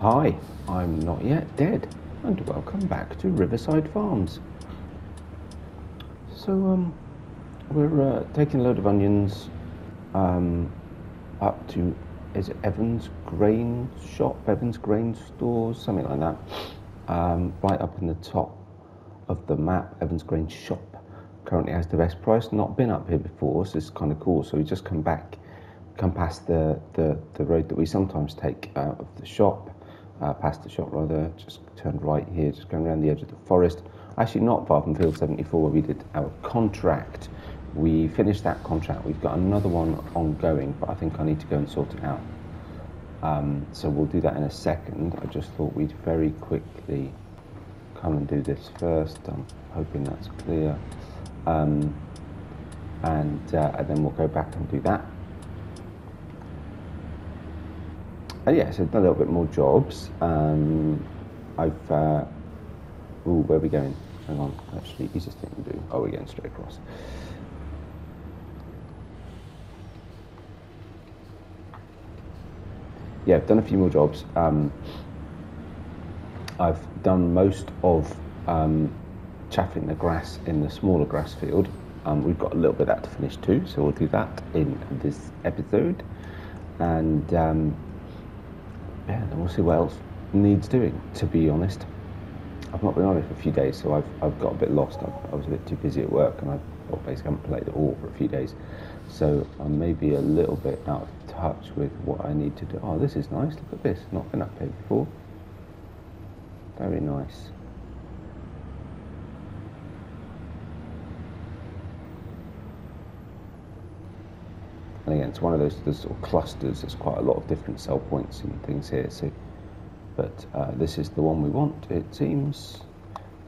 Hi, I'm not yet dead, and welcome back to Riverside Farms. So, we're taking a load of onions up to, is it Evans Grain Shop, Evans Grain Stores, something like that. Right up in the top of the map, Evans Grain Shop currently has the best price. Not been up here before, so it's kind of cool. So we just come past the road that we sometimes take out of the shop. Past the shop rather, just turned right here, just going around the edge of the forest. Actually not far from Field 74 where we did our contract. We finished that contract. We've got another one ongoing, but I think I need to go and sort it out. So we'll do that in a second. I just thought we'd very quickly come and do this first. I'm hoping that's clear. And then we'll go back and do that. Yeah, so a little bit more jobs. Where are we going? Hang on, actually, easiest thing to do. Oh, we're going straight across. Yeah, I've done a few more jobs. I've done most of chaffing the grass in the smaller grass field. We've got a little bit of that to finish too, so we'll do that in this episode. And yeah, then we'll see what else needs doing. To be honest, I've not been on it for a few days, so I've got a bit lost. I was a bit too busy at work, and I basically haven't played at all for a few days. So I'm maybe a little bit out of touch with what I need to do. Oh, this is nice. Look at this. Not been up here before. Very nice. And again, it's one of those sort of clusters. There's quite a lot of different sell points and things here. So, but this is the one we want. It seems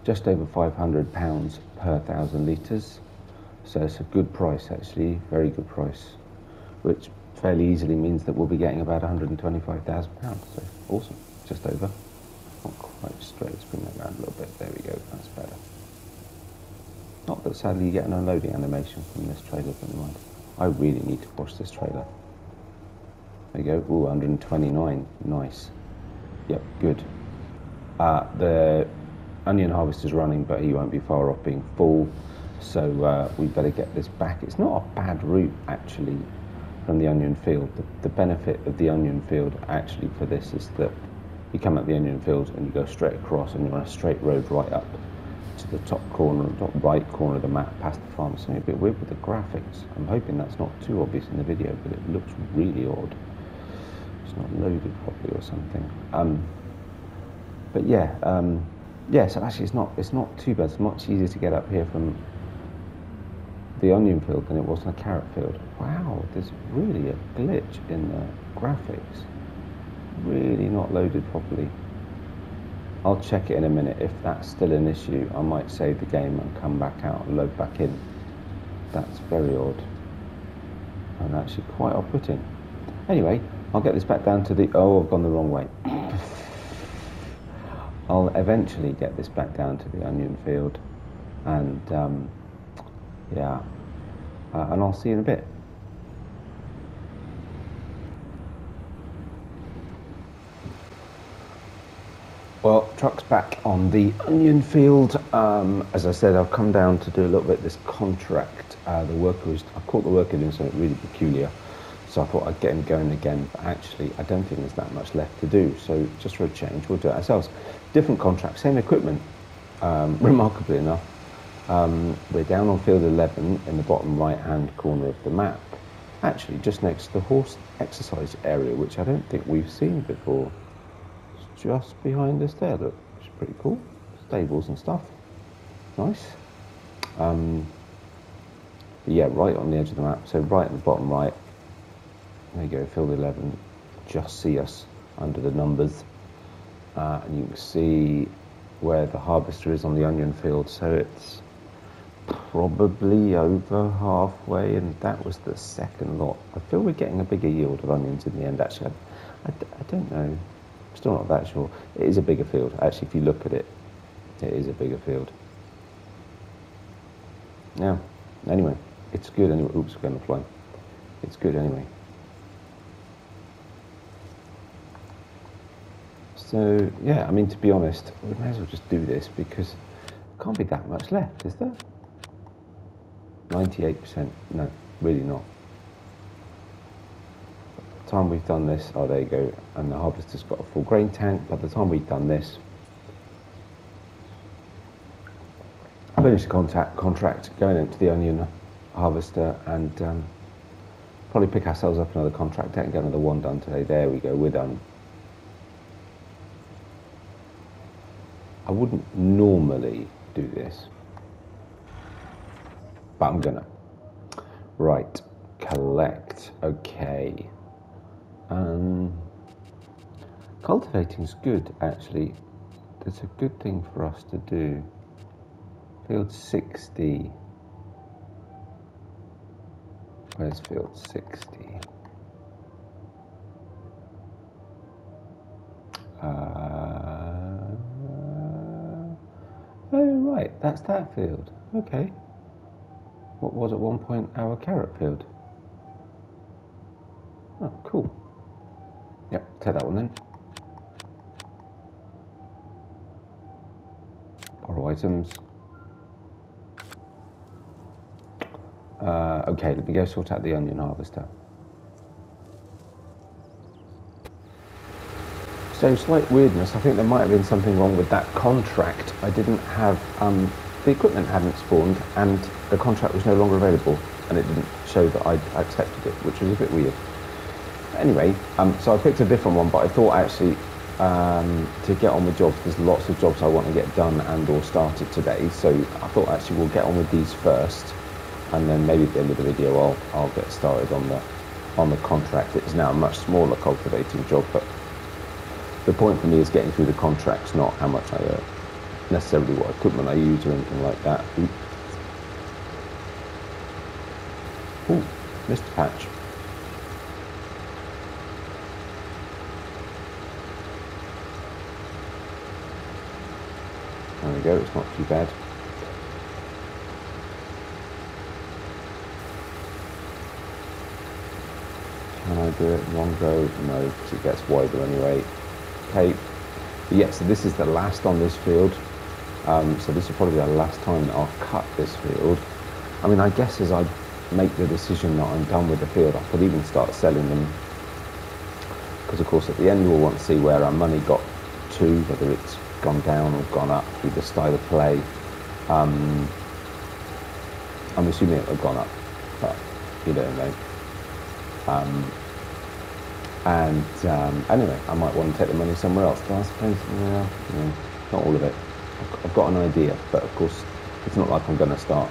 just over £500 per 1,000 litres. So it's a good price, actually, very good price, which fairly easily means that we'll be getting about £125,000. So awesome, just over. Not quite straight. Let's bring that around a little bit. There we go. That's better. Not that sadly you get an unloading animation from this trailer, but never mind. I really need to wash this trailer. There you go. Ooh, 129. Nice. Yep, good. The onion harvest is running, but he won't be far off being full. So we better get this back. It's not a bad route, actually, from the onion field. The benefit of the onion field, actually, for this is that you come up the onion field and you go straight across and you're on a straight road right up to the top right corner of the map past the farm. Something a bit weird with the graphics. I'm hoping that's not too obvious in the video, but it looks really odd. It's not loaded properly or something. But yeah, so actually it's not too bad. It's much easier to get up here from the onion field than it was in a carrot field. Wow, there's really a glitch in the graphics. Really not loaded properly. I'll check it in a minute. If that's still an issue, I might save the game and come back out and load back in. That's very odd and actually quite off-putting. Anyway, I'll get this back down to the... Oh, I've gone the wrong way. I'll eventually get this back down to the onion field, and yeah, and I'll see you in a bit. Well, truck's back on the onion field. As I said, I've come down to do a little bit of this contract. I caught the worker doing something really peculiar, so I thought I'd get him going again, but actually I don't think there's that much left to do, so just for a change, we'll do it ourselves. Different contract, same equipment, remarkably enough. We're down on field 11 in the bottom right-hand corner of the map, actually just next to the horse exercise area, which I don't think we've seen before. It's just behind us there, look, which is pretty cool. Stables and stuff, nice. Yeah, right on the edge of the map, so right at the bottom right. There you go, field 11, just see us under the numbers. And you can see where the harvester is on the onion field, so it's probably over halfway, and that was the second lot. I feel we're getting a bigger yield of onions in the end, actually. I don't know, I'm still not that sure. It is a bigger field, actually, if you look at it, it is a bigger field. Now, anyway, it's good anyway. Oops, we're going to fly. It's good anyway. So yeah, I mean, to be honest, we may as well just do this because there can't be that much left, is there? 98%, no, really not. By the time we've done this, oh, there you go, and the harvester's got a full grain tank. By the time we've done this, finish the contract, going into the onion harvester, and probably pick ourselves up another contract and get another one done today. There we go, we're done. I wouldn't normally do this, but I'm gonna. Right, collect, okay. Cultivating's good, actually. That's a good thing for us to do. Field 60. Where's field 60? Oh, right, that's that field. Okay. What was at one point our carrot field? Oh, cool. Yep, take that one then. Borrow items. Okay, let me go sort out the onion harvester. So slight weirdness, I think there might have been something wrong with that contract. I didn't have, the equipment hadn't spawned and the contract was no longer available and it didn't show that I'd accepted it, which was a bit weird. Anyway, so I picked a different one, but I thought actually to get on with jobs, there's lots of jobs I want to get done and or started today, so I thought actually we'll get on with these first and then maybe at the end of the video I'll get started on the contract. It's now a much smaller cultivating job, but the point for me is getting through the contracts, not how much I earn, necessarily what equipment I use or anything like that. Ooh, missed a patch. There we go, it's not too bad. Can I do it in one go? No, because it gets wider anyway. Okay, but yeah, so this is the last on this field. So this will probably be the last time that I'll cut this field. I mean, I guess as I make the decision that I'm done with the field, I could even start selling them. Because of course at the end we'll want to see where our money got to, whether it's gone down or gone up through the style of play. I'm assuming it would have gone up, but you don't know. Anyway, I might want to take the money somewhere else. But I suppose, well, you know, not all of it. I've got an idea, but of course, it's not like I'm going to start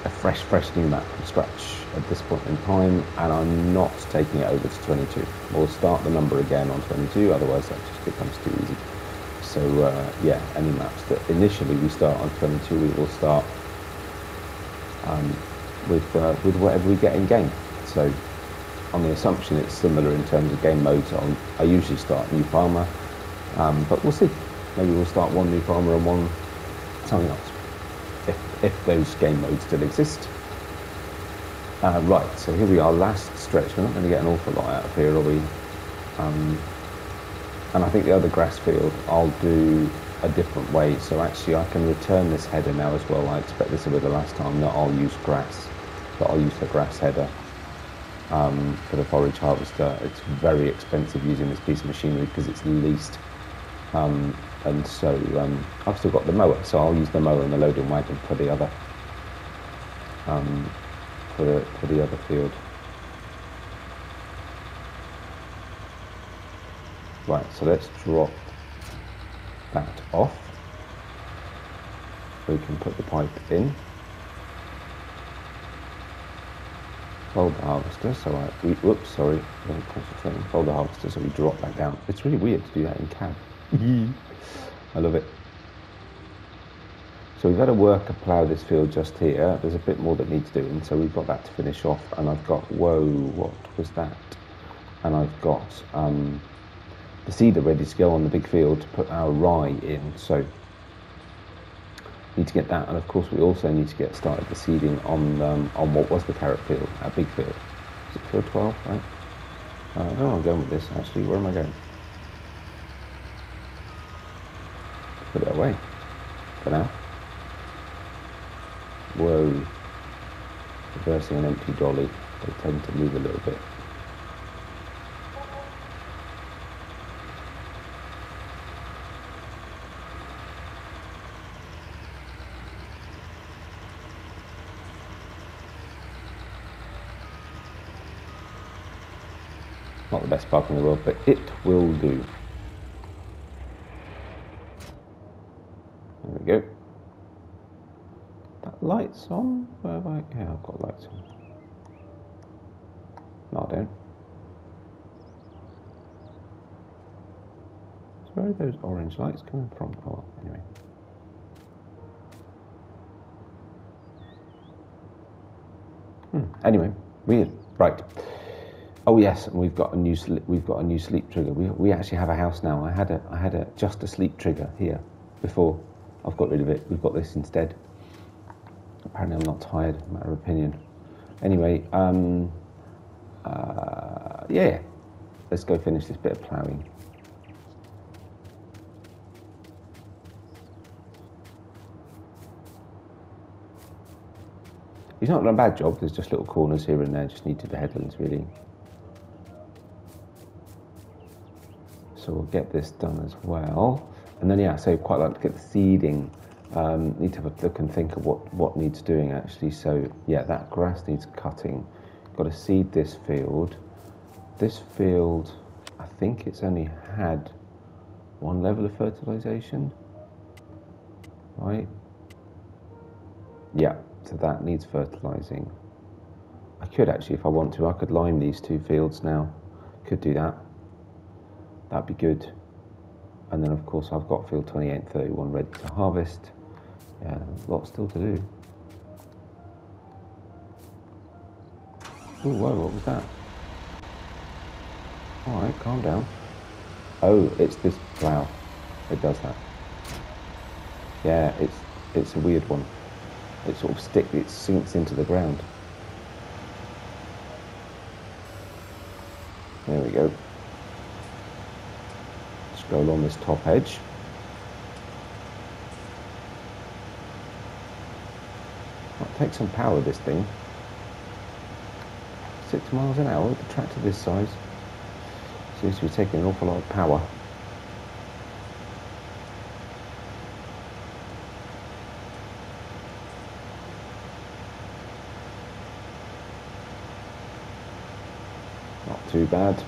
a fresh new map from scratch at this point in time, and I'm not taking it over to 22. We'll start the number again on 22, otherwise that just becomes too easy. So yeah, any maps that initially we start on 22, we will start with whatever we get in game. So on the assumption it's similar in terms of game modes, I usually start new farmer, but we'll see. Maybe we'll start one new farmer and one something else, if those game modes still exist. Right, so here we are, last stretch. We're not going to get an awful lot out of here, are we? And I think the other grass field I'll do a different way. So actually I can return this header now as well. I expect this will be the last time that I'll use grass, but I'll use the grass header for the forage harvester. It's very expensive using this piece of machinery because it's leased. And so I've still got the mower, so I'll use the mower and the loading wagon for the other for the other field. Right, so let's drop that off. We can put the pipe in. Fold the harvester, so whoops, sorry, concentrating. Fold the harvester, so we drop that down. It's really weird to do that in CAD. I love it. So we've had a worker plough this field just here. There's a bit more that needs doing, so we've got that to finish off. And I've got, whoa, what was that? And I've got the seeder ready to go on the big field to put our rye in. So need to get that, and of course we also need to get started the seeding on what was the carrot field, our big field. Is it field 12, right? I don't know where I'm going with this actually. Where am I going? away for now. Whoa. Reversing an empty dolly. They tend to move a little bit. Not the best park in the world, but it will do. There we go. That light's on? Where have I? Yeah, I've got lights on. No, I don't. So where are those orange lights coming from? Oh, well, anyway. Anyway, weird. Right. Oh yes, and we've got a new sleep trigger. We actually have a house now. I had just a sleep trigger here before. I've got rid of it. We've got this instead. Apparently I'm not tired, matter of opinion. Anyway, yeah, let's go finish this bit of ploughing. He's not done a bad job. There's just little corners here and there. Just need to the headlands really. So we'll get this done as well. And then yeah, so quite like to get the seeding. Need to have a look and think of what needs doing actually. So yeah, that grass needs cutting. Got to seed this field. This field, I think it's only had one level of fertilization, right? Yeah, so that needs fertilizing. I could actually, if I want to, I could lime these two fields now. Could do that. That'd be good. And then of course I've got field 28 and 31 ready to harvest. Yeah, there's a lot still to do. Oh, whoa, what was that? Alright, calm down. Oh, it's this plough. It does that. Yeah, it's a weird one. It sort of it sinks into the ground. There we go. Scroll on this top edge. Might take some power, this thing. 6 miles an hour with a tractor this size. Seems to be taking an awful lot of power. Not too bad.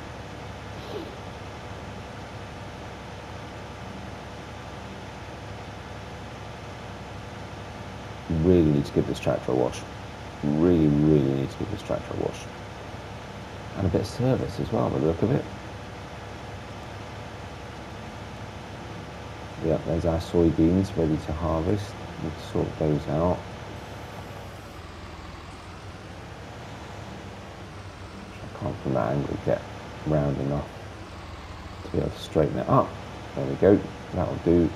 Really need to give this tractor a wash. Really need to give this tractor a wash. And a bit of service as well, by the look of it. Yep, there's our soybeans ready to harvest. Let's sort those out. I can't from that angle get round enough to be able to straighten it up. There we go, that'll do.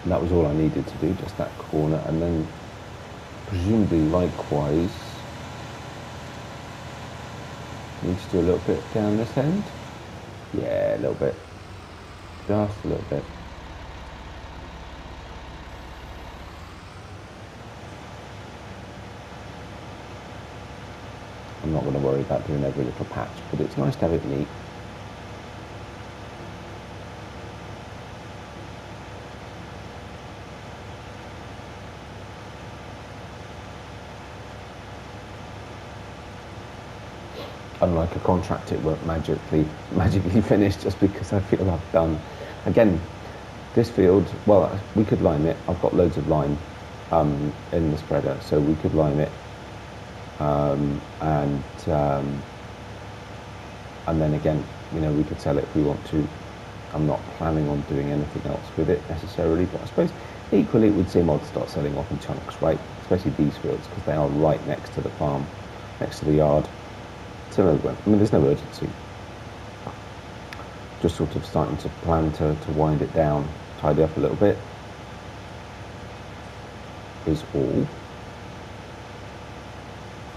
And that was all I needed to do, just that corner, and then presumably likewise need to do a little bit down this end. Yeah, a little bit, just a little bit. I'm not going to worry about doing every little patch, but it's nice to have it neat. Unlike a contract, it won't magically finish just because I feel I've done. Again, this field, well, we could lime it. I've got loads of lime in the spreader, so we could lime it. And then again, you know, we could sell it if we want to. I'm not planning on doing anything else with it necessarily, but I suppose equally it would seem odd to start selling off in chunks, right? Especially these fields, because they are right next to the farm, next to the yard. So I mean, there's no urgency. Just sort of starting to plan to wind it down, tidy up a little bit is all.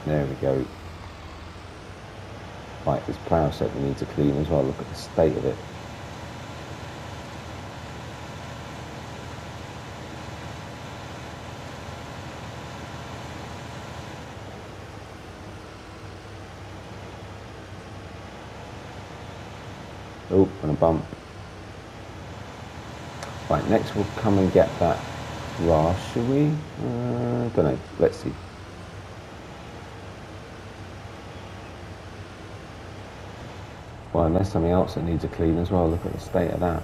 There we go. Right, this plough set we need to clean as well. Look at the state of it. Oh, and a bump. Right, next we'll come and get that grass, shall we? Don't know, let's see. Well, and there's something else that needs a clean as well. Look at the state of that.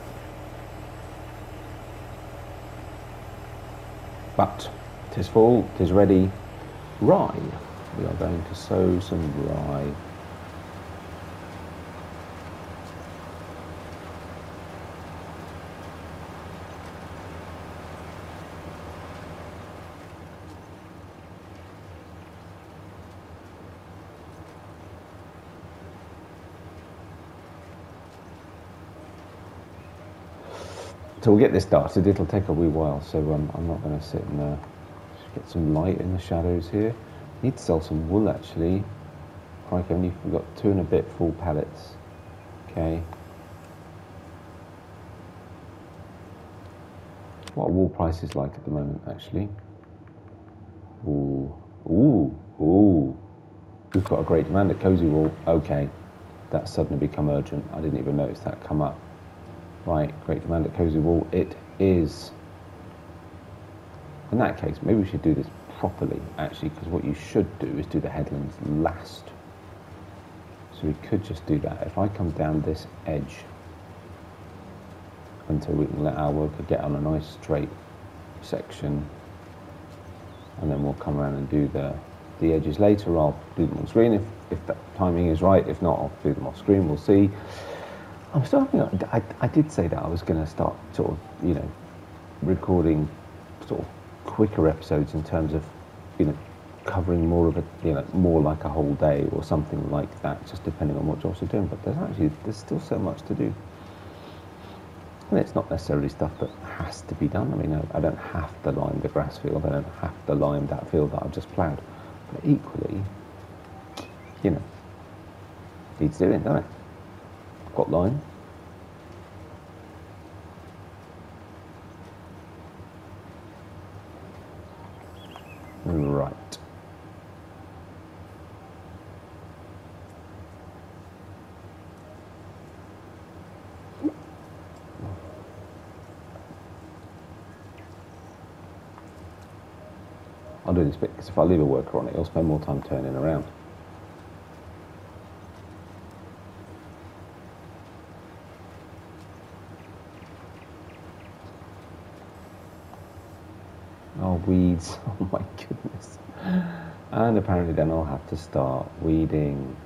But 'tis full, 'tis ready. Rye. We are going to sow some rye. So we'll get this started. It'll take a wee while, so I'm not going to sit and just get some light in the shadows here. Need to sell some wool actually. Crikey, we've got 2 and a bit full pallets. Okay. What are wool prices like at the moment actually? Ooh, ooh, ooh. We've got a great demand at Cozy Wool. Okay, that's suddenly become urgent. I didn't even notice that come up. Right, great demand at Cozy Wool. It is. In that case, maybe we should do this properly, actually, because what you should do is do the headlands last. So we could just do that. If I come down this edge until we can let our worker get on a nice straight section, and then we'll come around and do the edges later. I'll do them on screen if that timing is right. If not, I'll do them off screen. We'll see. I'm starting. I did say that I was going to start sort of, you know, recording sort of quicker episodes in terms of, you know, covering more of a, you know, more like a whole day or something like that, just depending on what jobs you're doing. But there's still so much to do. And it's not necessarily stuff that has to be done. I mean, I don't have to lime the grass field. I don't have to lime that field that I've just ploughed. But equally, you know, needs doing, doesn't it? Got lime. Right. I'll do this bit because if I leave a worker on it, he'll spend more time turning around. Oh, weeds. Oh my goodness. And apparently then I'll have to start weeding.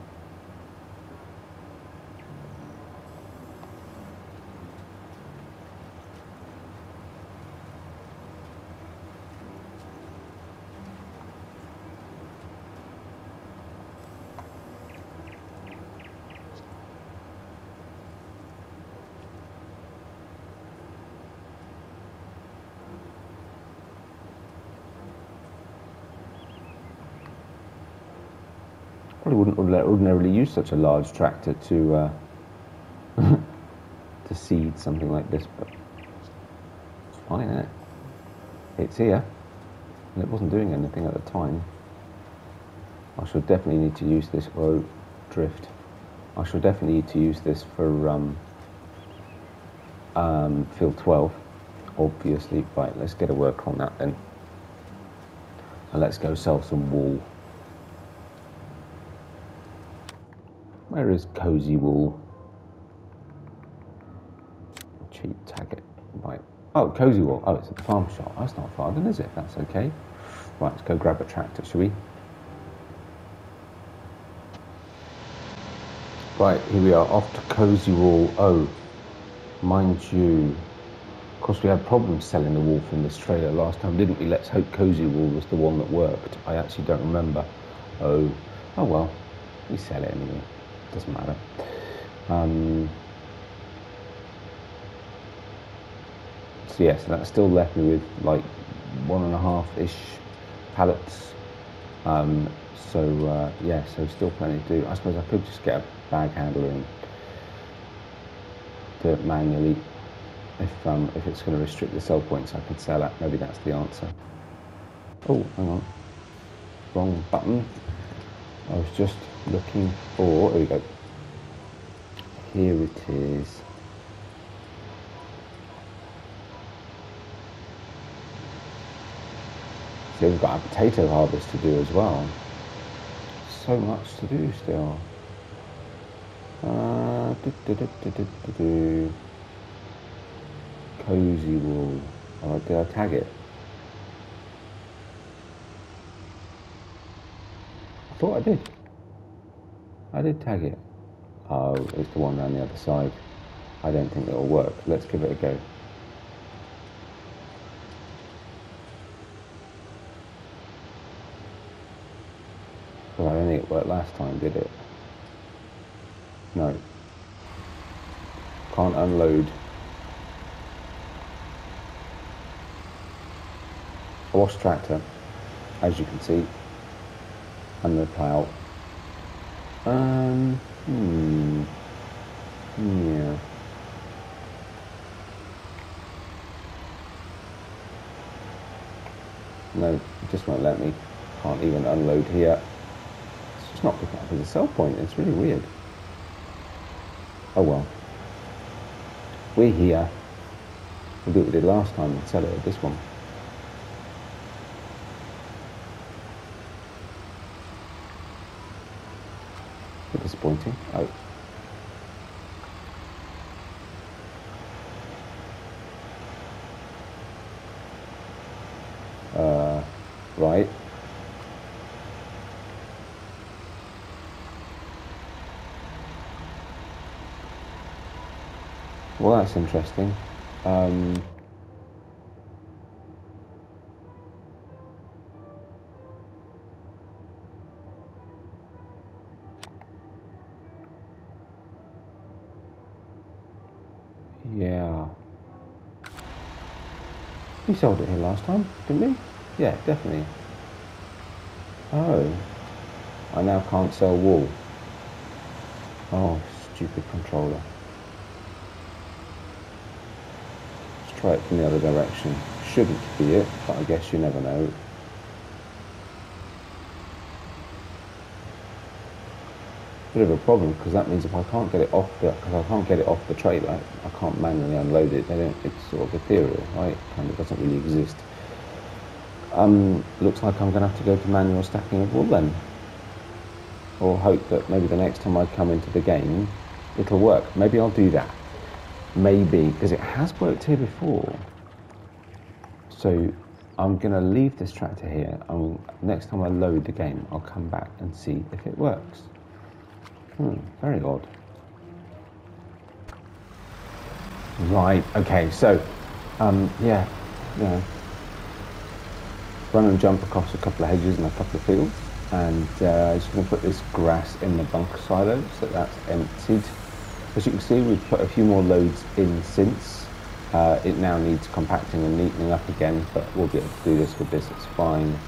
Probably wouldn't ordinarily use such a large tractor to to seed something like this, but it's fine, isn't it? It's here, and it wasn't doing anything at the time. I shall definitely need to use this for drift. I shall definitely need to use this for field 12, obviously. Right, let's get a work on that then, and let's go sell some wool. Where is Cozy Wool? Cheap Taggart. Right. Oh, Cozy Wool. Oh, it's at the farm shop. That's not far then, is it? That's okay. Right, let's go grab a tractor, shall we? Right, here we are, off to Cozy Wool. Oh, mind you, of course we had problems selling the wool from this trailer last time, didn't we? Let's hope Cozy Wool was the one that worked. I actually don't remember. Oh well, we sell it anyway. Doesn't matter. So yes, that still left me with like 1.5-ish pallets. So yeah, so still plenty to do. I suppose I could just get a bag handler and do it manually. If it's going to restrict the sell points I can sell at, maybe that's the answer. Oh, hang on, wrong button. I was just looking for, here we go. Here it is. So we've got a potato harvest to do as well. So much to do still. Cozy wool. Oh, did I tag it? I thought I did. I did tag it. Oh, it's the one around the other side. I don't think it'll work. Let's give it a go. Well, I don't think it worked last time, did it? No. Can't unload. A wash tractor, as you can see, and the plough. Yeah. No, it just won't let me. Can't even unload here. It's just not picking up as a sell point. It's really weird. Oh well. We're here. We'll do what we did last time and sell it at this one. A bit disappointing. Oh. Right. Well, that's interesting. Yeah. We sold it here last time, didn't we? Yeah, definitely. Oh. I now can't sell wool. Oh, stupid controller. Let's try it from the other direction. Shouldn't be it, but I guess you never know. Bit of a problem because that means if I can't get it off the trailer, I can't manually unload it. It's sort of ethereal, right? It kind of doesn't really exist. Looks like I'm going to have to go to manual stacking of wool then, or hope that maybe the next time I come into the game, it'll work. Maybe I'll do that. Maybe because it has worked here before. So I'm going to leave this tractor here. Next time I load the game, I'll come back and see if it works. Very odd. Right, okay, so, yeah, you know, run and jump across a couple of hedges and a couple of fields, and just going to put this grass in the bunker silo so that's emptied. As you can see, we've put a few more loads in since. It now needs compacting and neatening up again, but we'll be able to do this with this, it's fine.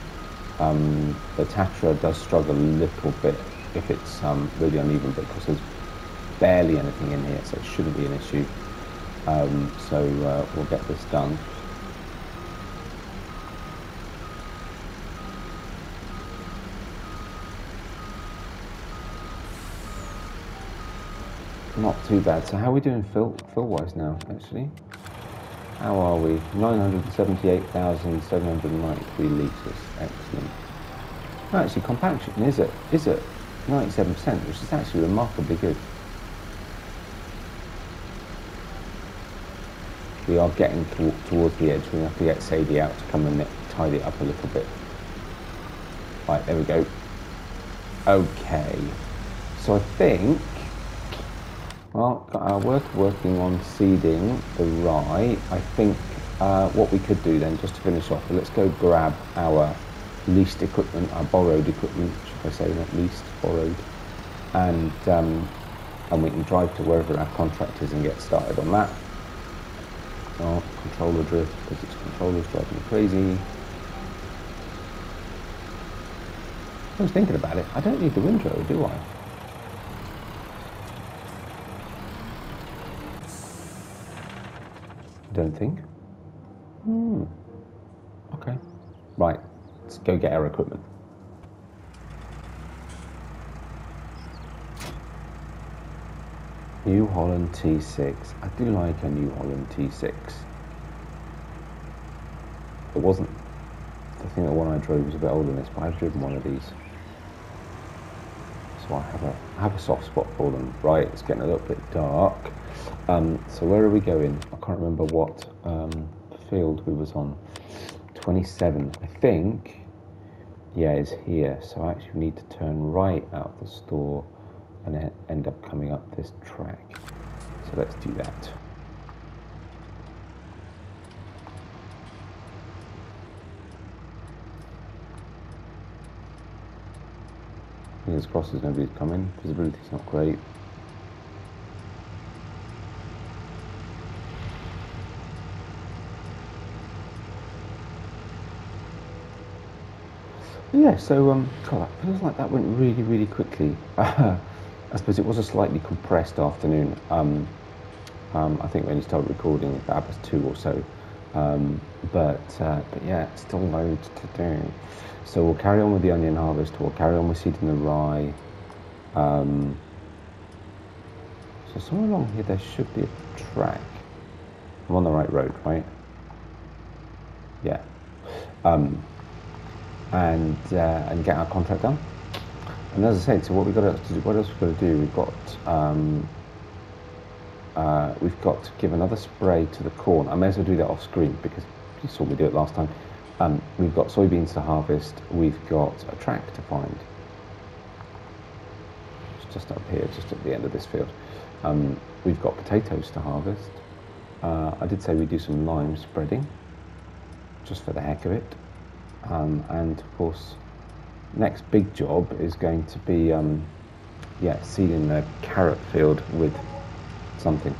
The Tatra does struggle a little bit if it's really uneven, but because there's barely anything in here, so it shouldn't be an issue. So we'll get this done. Not too bad. So how are we doing fill-wise now, actually? How are we? 978,793 litres. Excellent. Actually, compaction is at 97%, which is actually remarkably good. We are getting towards the edge. We have to get Sadie out to come and tidy it up a little bit. Right, there we go. Okay. So I think, well, got our worker working on seeding the rye. I think what we could do then, just to finish off, let's go grab our leased equipment, our borrowed equipment, should I say, not leased, borrowed, and we can drive to wherever our contract is and get started on that. Oh, controller drift, because its controller's driving me crazy. I was thinking about it. I don't need the windrow, do I? I don't think. Okay. Right. Let's go get our equipment. New Holland T6. I do like a New Holland T6. It wasn't. I think the one I drove was a bit older than this, but I've driven one of these. So I have a soft spot for them. Right, it's getting a little bit dark. So where are we going? I can't remember what field we was on. 27, I think. Yeah, is here. So I actually need to turn right out the store and end up coming up this track. So let's do that. Fingers crossed there's nobody's coming. Visibility's not great. Yeah, so God, it feels like that went really, really quickly. I suppose it was a slightly compressed afternoon. I think when you started recording, that was 2 or so. But yeah, still loads to do. So we'll carry on with the onion harvest. We'll carry on with seeding the rye. So somewhere along here there should be a track. I'm on the right road, right? Yeah. And get our contract done. And as I said, so what we've got to do, what else we've got to do? We've got to give another spray to the corn. I may as well do that off screen because you saw me do it last time. We've got soybeans to harvest. We've got a track to find. It's just up here, just at the end of this field. We've got potatoes to harvest. I did say we'd do some lime spreading, just for the heck of it. And of course, next big job is going to be, seeding the carrot field with something.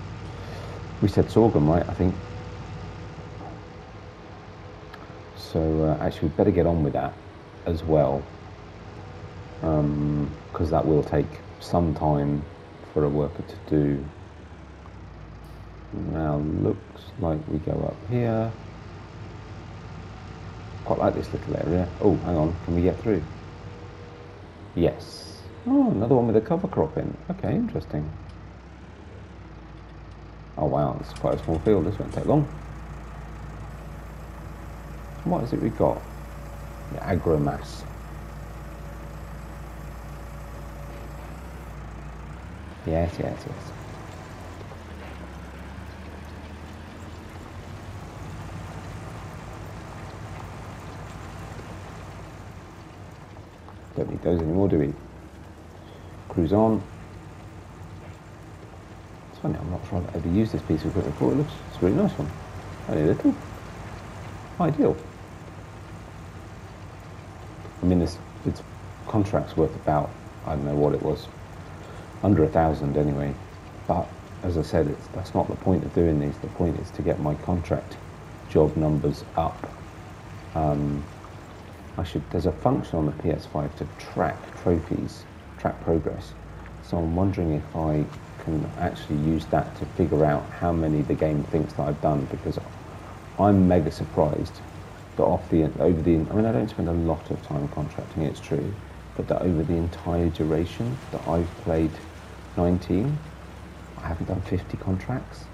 We said sorghum, right? I think. So actually, we'd better get on with that as well, because that will take some time for a worker to do. Now looks like we go up here. Quite like this little area. Oh, hang on, can we get through? Yes. Oh, another one with a cover crop in. Okay, interesting. Oh wow, this is quite a small field. This won't take long. What is it we got? The agromass. Yes. Don't need those anymore, do we? Cruise on. It's funny, I'm not sure I've ever used this piece of equipment before. It's a really nice one. Only a little. Ideal. I mean, its contract's worth about, I don't know what it was, under 1,000 anyway. But as I said, that's not the point of doing these. The point is to get my contract job numbers up. There's a function on the PS5 to track trophies, track progress. So I'm wondering if I can actually use that to figure out how many the game thinks that I've done, because I'm mega surprised that I don't spend a lot of time contracting, it's true, but that over the entire duration that I've played 19, I haven't done 50 contracts.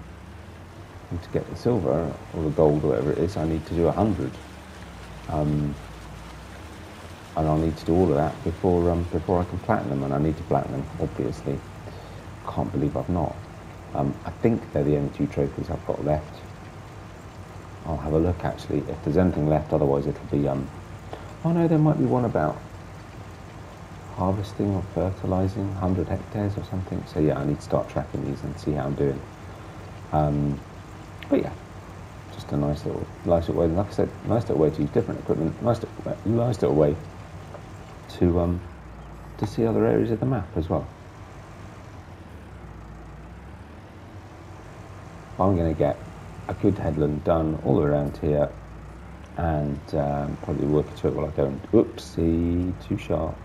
And to get the silver or the gold or whatever it is, I need to do 100. And I'll need to do all of that before I can platinum, and I need to platinum, obviously. Can't believe I've not. I think they're the only 2 trophies I've got left. I'll have a look actually if there's anything left, otherwise it'll be oh no, there might be one about harvesting or fertilizing 100 hectares or something. So yeah, I need to start tracking these and see how I'm doing. But yeah, just a nice little way, like I said, nice little way to use different equipment, nice little way to see other areas of the map as well. I'm going to get a good headland done all around here, and probably work into it while I go and, oopsie, too sharp.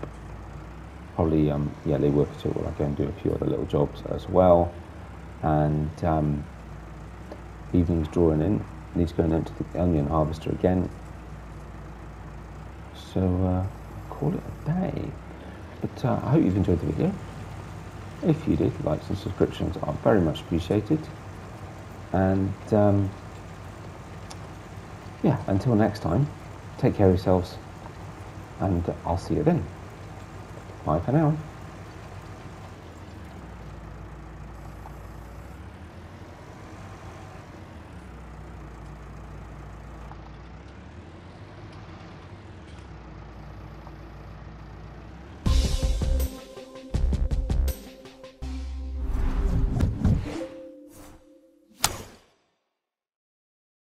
Probably, yeah, they work into it while I go and do a few other little jobs as well. And evening's drawing in, needs going into the onion harvester again. So call it a day. But I hope you've enjoyed the video. If you did, likes and subscriptions are very much appreciated. And yeah, until next time, take care of yourselves, and I'll see you then. Bye for now.